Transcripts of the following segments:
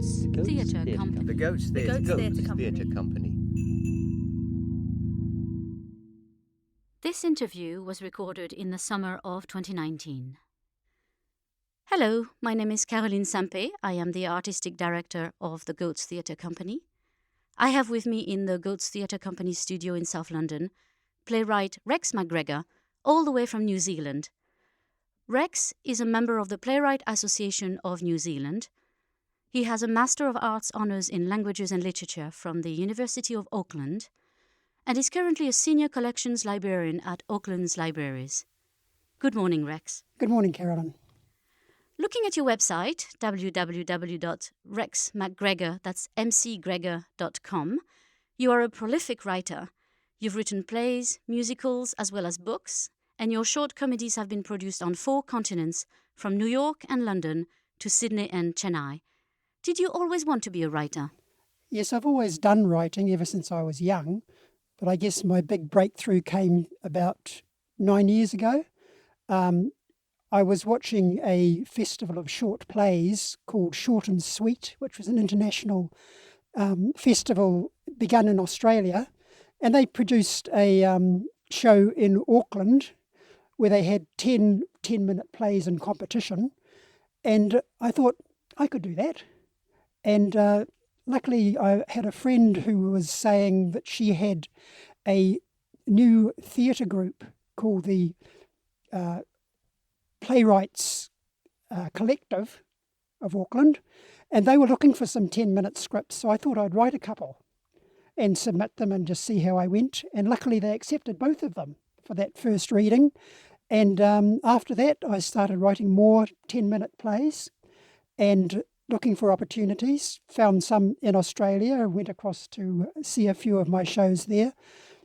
Goats Theatre Company. The Goats Theatre Company. This interview was recorded in the summer of 2019. Hello, my name is Caroline Sampe. I am the artistic director of the Goats Theatre Company. I have with me in the Goats Theatre Company studio in South London playwright Rex McGregor, all the way from New Zealand. Rex is a member of the Playwright Association of New Zealand. He has a Master of Arts Honours in Languages and Literature from the University of Auckland and is currently a Senior Collections Librarian at Auckland's Libraries. Good morning, Rex. Good morning, Caroline. Looking at your website, www.rexmcgregor, that's mcgregor.com, you are a prolific writer. You've written plays, musicals, as well as books, and your short comedies have been produced on 4 continents, from New York and London to Sydney and Chennai. Did you always want to be a writer? Yes, I've always done writing ever since I was young, but I guess my big breakthrough came about 9 years ago. I was watching a festival of short plays called Short and Sweet, which was an international festival begun in Australia, and they produced a show in Auckland where they had 10 10-minute plays in competition, and I thought I could do that. And luckily I had a friend who was saying that she had a new theatre group called the Playwrights Collective of Auckland, and they were looking for some 10-minute scripts, so I thought I'd write a couple and submit them and just see how I went, and luckily they accepted both of them for that first reading. And after that I started writing more 10-minute plays and looking for opportunities, found some in Australia, went across to see a few of my shows there,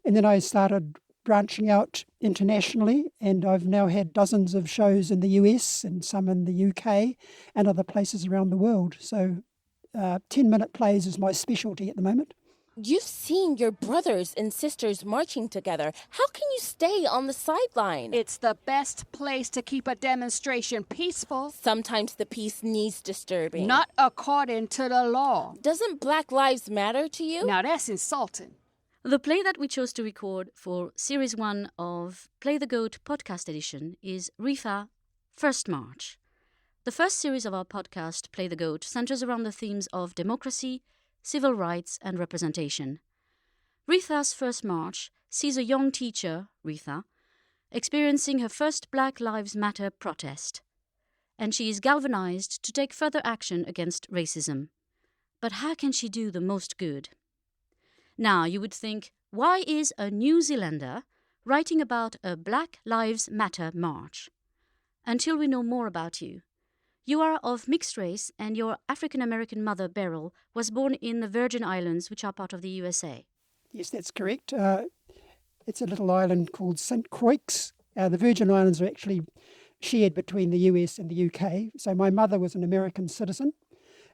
and then I started branching out internationally, and I've now had dozens of shows in the US and some in the UK and other places around the world. So 10-minute plays is my specialty at the moment. You've seen your brothers and sisters marching together. How can you stay on the sideline? It's the best place to keep a demonstration peaceful. Sometimes the peace needs disturbing. Not according to the law. Doesn't Black Lives Matter to you? Now that's insulting. The play that we chose to record for Series 1 of Play the Goat podcast edition is Retha, First March. The first series of our podcast, Play the Goat, centers around the themes of democracy, civil rights, and representation. Retha's First March sees a young teacher, Retha, experiencing her first Black Lives Matter protest, and she is galvanized to take further action against racism. But how can she do the most good? Now, you would think, why is a New Zealander writing about a Black Lives Matter march? Until we know more about you. You are of mixed race, and your African-American mother, Beryl, was born in the Virgin Islands, which are part of the USA. Yes, that's correct. It's a little island called St. Croix. The Virgin Islands are actually shared between the US and the UK. So my mother was an American citizen,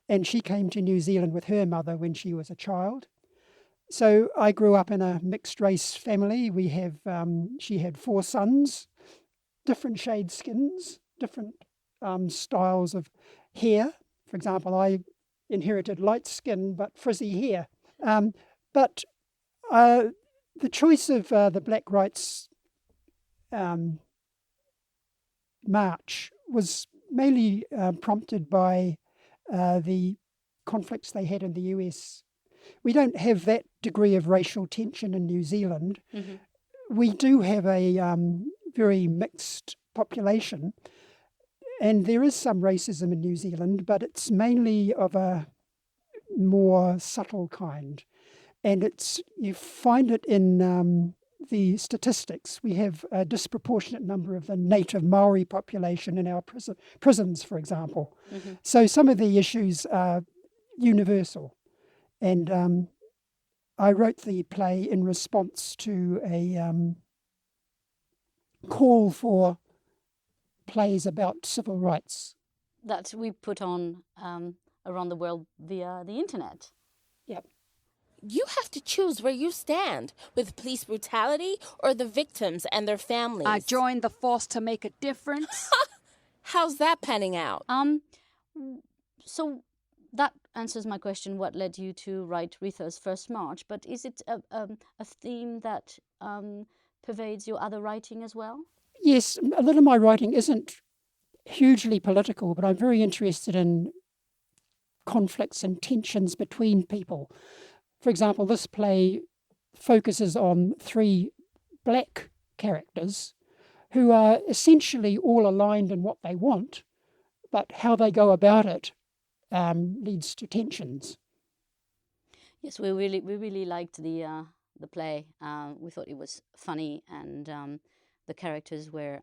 and she came to New Zealand with her mother when she was a child. So I grew up in a mixed race family. She had 4 sons, different shade skins, different styles of hair. For example, I inherited light skin but frizzy hair. But the choice of the Black Rights March was mainly prompted by the conflicts they had in the US. We don't have that degree of racial tension in New Zealand. Mm-hmm. We do have a very mixed population, and there is some racism in New Zealand, but it's mainly of a more subtle kind. And you find it in the statistics. We have a disproportionate number of the native Maori population in our prisons, for example. Mm-hmm. So some of the issues are universal. And I wrote the play in response to a call for plays about civil rights. That we put on around the world via the internet. Yep. You have to choose where you stand, with police brutality or the victims and their families. I joined the force to make a difference. How's that panning out? So that answers my question, what led you to write Retha's First March, but is it a theme that pervades your other writing as well? Yes, a lot of my writing isn't hugely political, but I'm very interested in conflicts and tensions between people. For example, this play focuses on 3 black characters who are essentially all aligned in what they want, but how they go about it leads to tensions. Yes, we really liked the play. We thought it was funny, and the characters were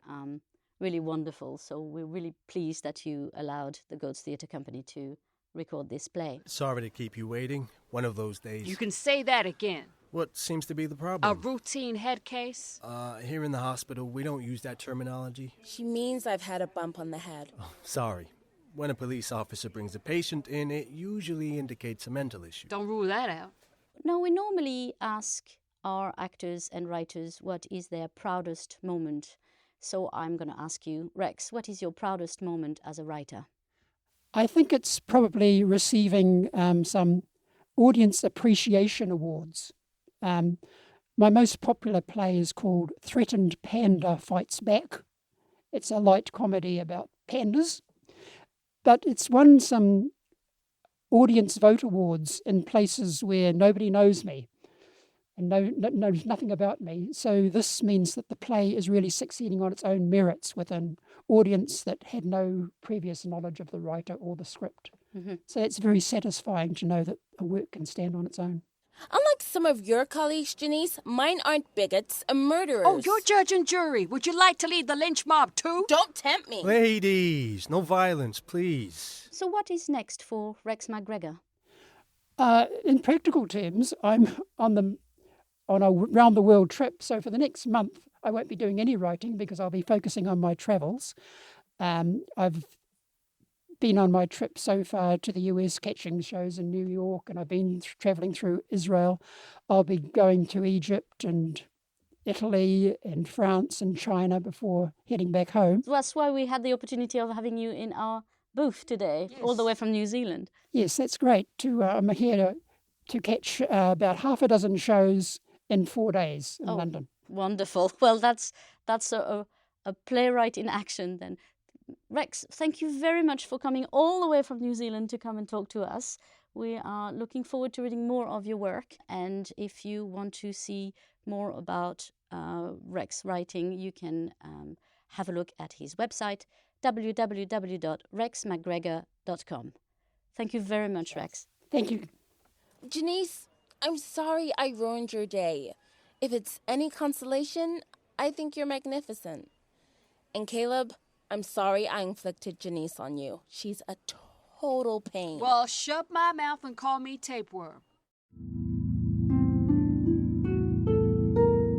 really wonderful. So we're really pleased that you allowed the Goats Theatre Company to record this play. Sorry to keep you waiting. One of those days. You can say that again. What seems to be the A problem? routine head case? Here in the hospital, we don't use that terminology. She means I've had a bump on the head. Oh, sorry. When a police officer brings a patient in, it usually indicates a mental issue. Don't rule that out. Now, we normally ask our actors and writers what is their proudest moment. So I'm going to ask you, Rex, what is your proudest moment as a writer? I think it's probably receiving some audience appreciation awards. My most popular play is called Threatened Panda Fights Back. It's a light comedy about pandas, but it's won some audience vote awards in places where nobody knows me and knows nothing about me. So this means that the play is really succeeding on its own merits with an audience that had no previous knowledge of the writer or the script. Mm-hmm. So it's very satisfying to know that a work can stand on its own. Unlike some of your colleagues, Janice, mine aren't bigots and murderers. Oh, you're judge and jury. Would you like to lead the lynch mob too? Don't tempt me. Ladies, no violence, please. So what is next for Rex McGregor? In practical terms, I'm on a round-the-world trip. So for the next month, I won't be doing any writing because I'll be focusing on my travels. I've been on my trip so far to the US catching shows in New York, and I've been travelling through Israel. I'll be going to Egypt and Italy and France and China before heading back home. That's why we had the opportunity of having you in our booth today, Yes. all the way from New Zealand. Yes, that's great. I'm here to catch about half a dozen shows in 4 days in London. Wonderful. Well, that's a playwright in action then. Rex, thank you very much for coming all the way from New Zealand to come and talk to us. We are looking forward to reading more of your work. And if you want to see more about Rex writing, you can have a look at his website, www.rexmcgregor.com. Thank you very much, Rex. Thank you. Janice, I'm sorry I ruined your day. If it's any consolation, I think you're magnificent. And Caleb, I'm sorry I inflicted Janice on you. She's a total pain. Well, shut my mouth and call me tapeworm.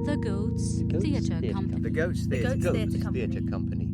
The Goats Theatre Company. The Goats Theatre Company.